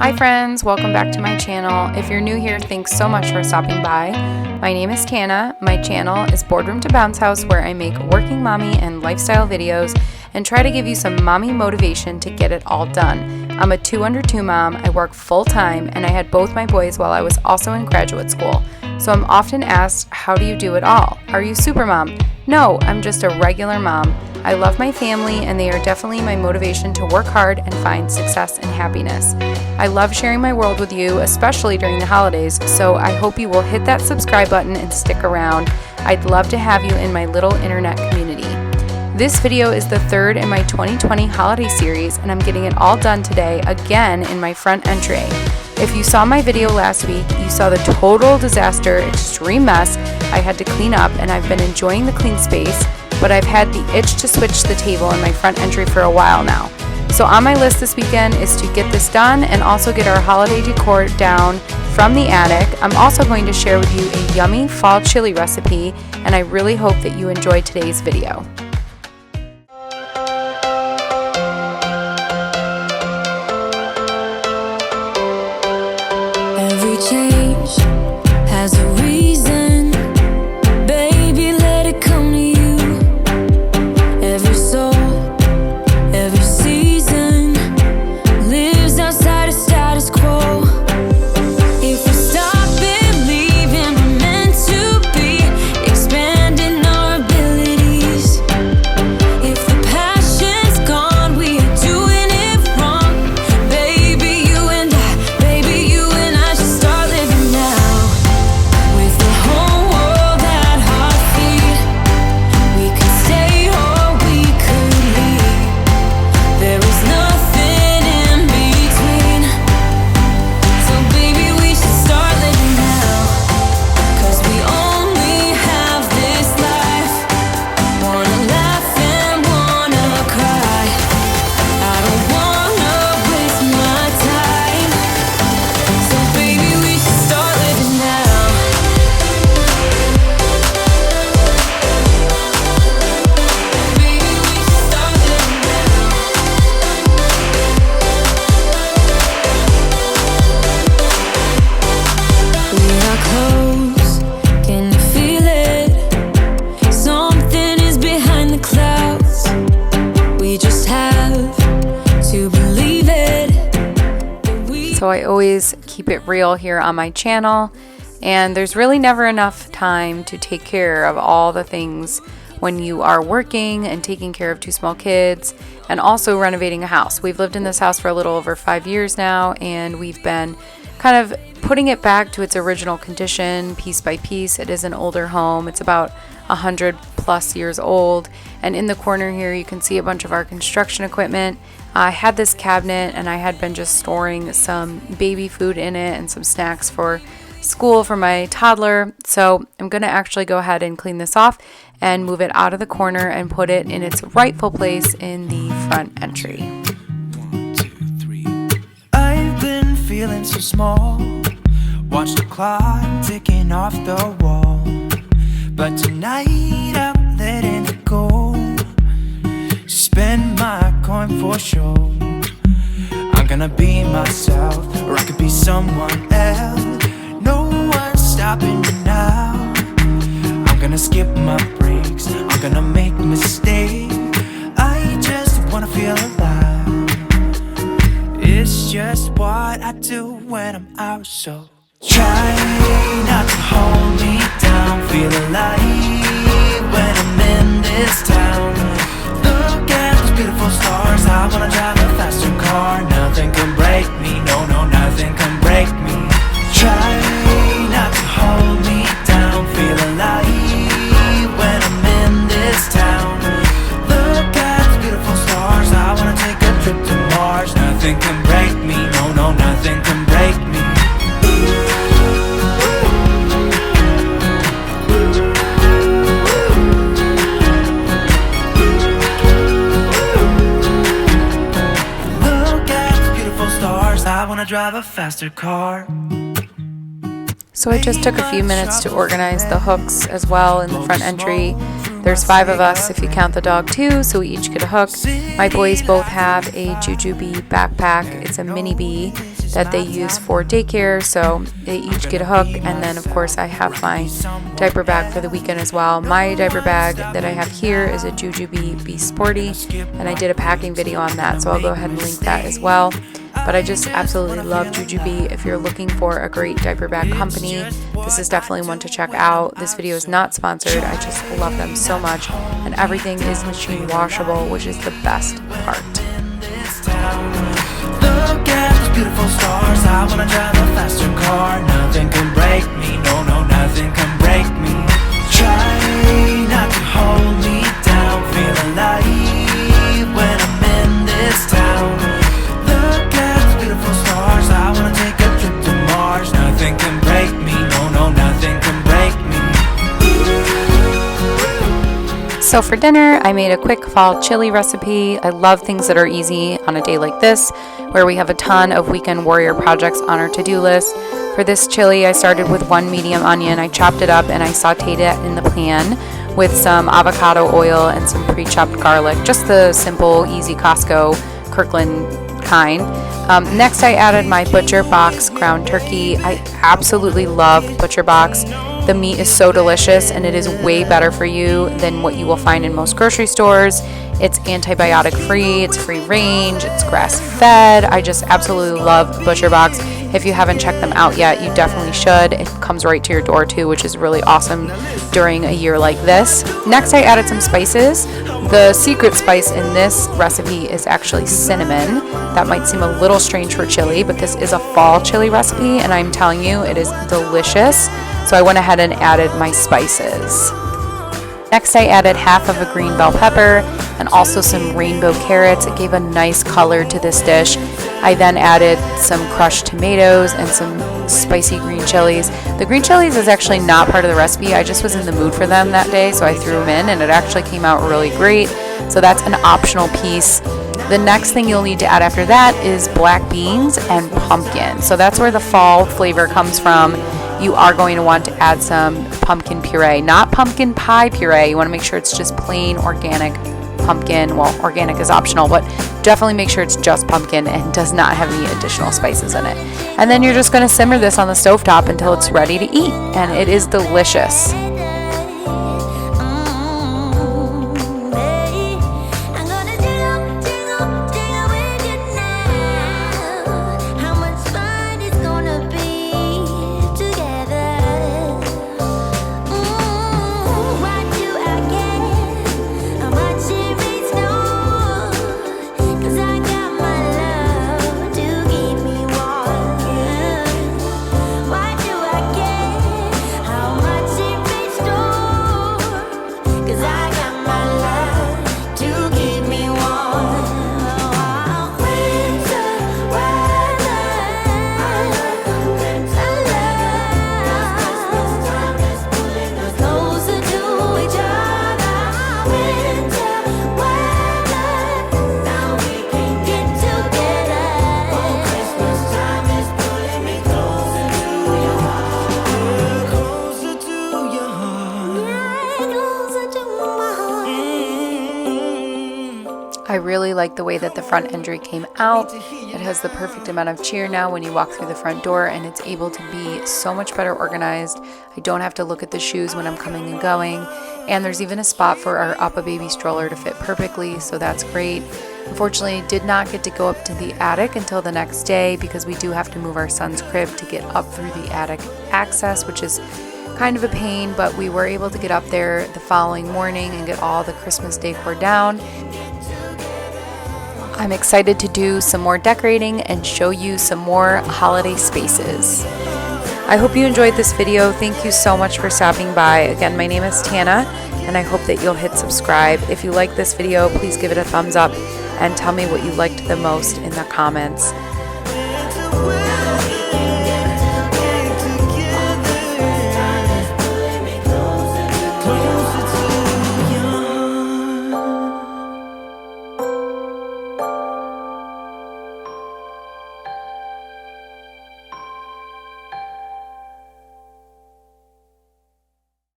Hi friends, welcome back to my channel. If you're new here, thanks so much for stopping by. My name is Tana. My channel is BoardroomtoBounceHouse, where I make working mommy and lifestyle videos and try to give you some mommy motivation to get it all done. I'm a 2 under 2 mom, I work full time, and I had both my boys while I was also in graduate school. So I'm often asked, how do you do it all? Are you super mom? No, I'm just a regular mom. I love my family, and they are definitely my motivation to work hard and find success and happiness. I love sharing my world with you, especially during the holidays, so I hope you will hit that subscribe button and stick around. I'd love to have you in my little internet community. This video is the third in my 2020 holiday series, and I'm getting it all done today, again in my front entry. If you saw my video last week, you saw the total disaster, extreme mess I had to clean up, and I've been enjoying the clean space, but I've had the itch to switch the table in my front entry for a while now. So on my list this weekend is to get this done and also get our holiday decor down from the attic. I'm also going to share with you a yummy fall chili recipe, and I really hope that you enjoy today's video. Every change has a reason, baby, let it come to you. Every soul, every season lives outside of status quo. If we stop believing we're meant to be, expanding our abilities. If the passion's gone, we are doing it wrong. Baby, you and I should start living now. With the whole world at our feet, we could stay or we could leave. There is nothing in between. So baby, we should start living now. 'Cause we only have this life. Wanna laugh and wanna cry. I don't wanna waste my time. So baby, we should start living now. Baby, we should start living now. We are close, can you feel it? Something is behind the clouds. We just have to believe it. So I always keep it real here on my channel, and there's really never enough time to take care of all the things when you are working and taking care of 2 small kids and also renovating a house. We've lived in this house for a little over 5 years now, and we've been kind of putting it back to its original condition piece by piece. It is an older home. It's about 100 plus years old, and in the corner here you can see a bunch of our construction equipment. I had this cabinet, and I had been just storing some baby food in it and some snacks for school for my toddler. So I'm going to actually go ahead and clean this off and move it out of the corner and put it in its rightful place in the front entry. 1, 2, 3. I've been feeling so small. Watch the clock ticking off the wall. But tonight I'm letting it go. Spend my coin for sure. I'm gonna be myself, or I could be someone else. No one's stopping me now. I'm gonna skip my breaks, I'm gonna make mistakes. I just wanna feel alive. It's just what I do when I'm out, so try not to hold me down. Feel alive when I'm in this town. Look at those beautiful stars. I wanna drive a faster car. Nothing can break me, no, nothing can break me. Try not to hold me down. Feel alive when I'm in this town. Look at those beautiful stars. I wanna take a trip to Mars. Nothing can break me, no, nothing can break me. Look at those beautiful stars. I wanna drive a faster car. So I just took a few minutes to organize the hooks as well in the front entry. There's 5 of us if you count the dog too, so we each get a hook. My boys both have a Jujube backpack. It's a mini bee, that they use for daycare, so they each get a hook. And then of course I have my diaper bag for the weekend as well. My diaper bag that I have here is a Jujube Be Sporty, and I did a packing video on that, so I'll go ahead and link that as well. But I just absolutely love Jujube. If you're looking for a great diaper bag company, this is definitely one to check out. This video is not sponsored. I just love them so much, and everything is machine washable, which is the best part. Look at those beautiful stars. I wanna drive a faster car. Nothing can break me. No, no, nothing can break me. Try not to hold me down. Feel alive when I'm in this town. Look at those beautiful stars. I wanna take a trip to Mars. Nothing can break me. No, no, nothing can break me. So for dinner, I made a quick fall chili recipe. I love things that are easy on a day like this, where we have a ton of weekend warrior projects on our to-do list. For this chili, I started with 1 medium onion. I chopped it up and I sauteed it in the pan with some avocado oil and some pre-chopped garlic, just the simple, easy Costco Kirkland kind. Next, I added my Butcher Box ground turkey. I absolutely love Butcher Box. The meat is so delicious, and it is way better for you than what you will find in most grocery stores. It's antibiotic free, it's free range, it's grass fed. I just absolutely love Butcher Box. If you haven't checked them out yet, you definitely should. It comes right to your door too, which is really awesome during a year like this. Next, I added some spices. The secret spice in this recipe is actually cinnamon. That might seem a little strange for chili, but this is a fall chili recipe, and I'm telling you, it is delicious. So I went ahead and added my spices. Next, I added half of a green bell pepper and also some rainbow carrots. It gave a nice color to this dish. I then added some crushed tomatoes and some spicy green chilies. The green chilies is actually not part of the recipe. I just was in the mood for them that day, so I threw them in, and it actually came out really great. So that's an optional piece. The next thing you'll need to add after that is black beans and pumpkin. So that's where the fall flavor comes from. You are going to want to add some pumpkin puree, not pumpkin pie puree. You want to make sure it's just plain organic pumpkin. Well, organic is optional, but definitely make sure it's just pumpkin and does not have any additional spices in it. And then you're just going to simmer this on the stovetop until it's ready to eat, and it is delicious. I really like the way that the front entry came out. It has the perfect amount of cheer now when you walk through the front door, and it's able to be so much better organized. I don't have to look at the shoes when I'm coming and going, and there's even a spot for our Up a Baby stroller to fit perfectly, so that's great. Unfortunately, did not get to go up to the attic until the next day because we do have to move our son's crib to get up through the attic access, which is kind of a pain, but we were able to get up there the following morning and get all the Christmas decor down. I'm excited to do some more decorating and show you some more holiday spaces. I hope you enjoyed this video. Thank you so much for stopping by. Again, my name is Tana, and I hope that you'll hit subscribe. If you like this video, please give it a thumbs up and tell me what you liked the most in the comments.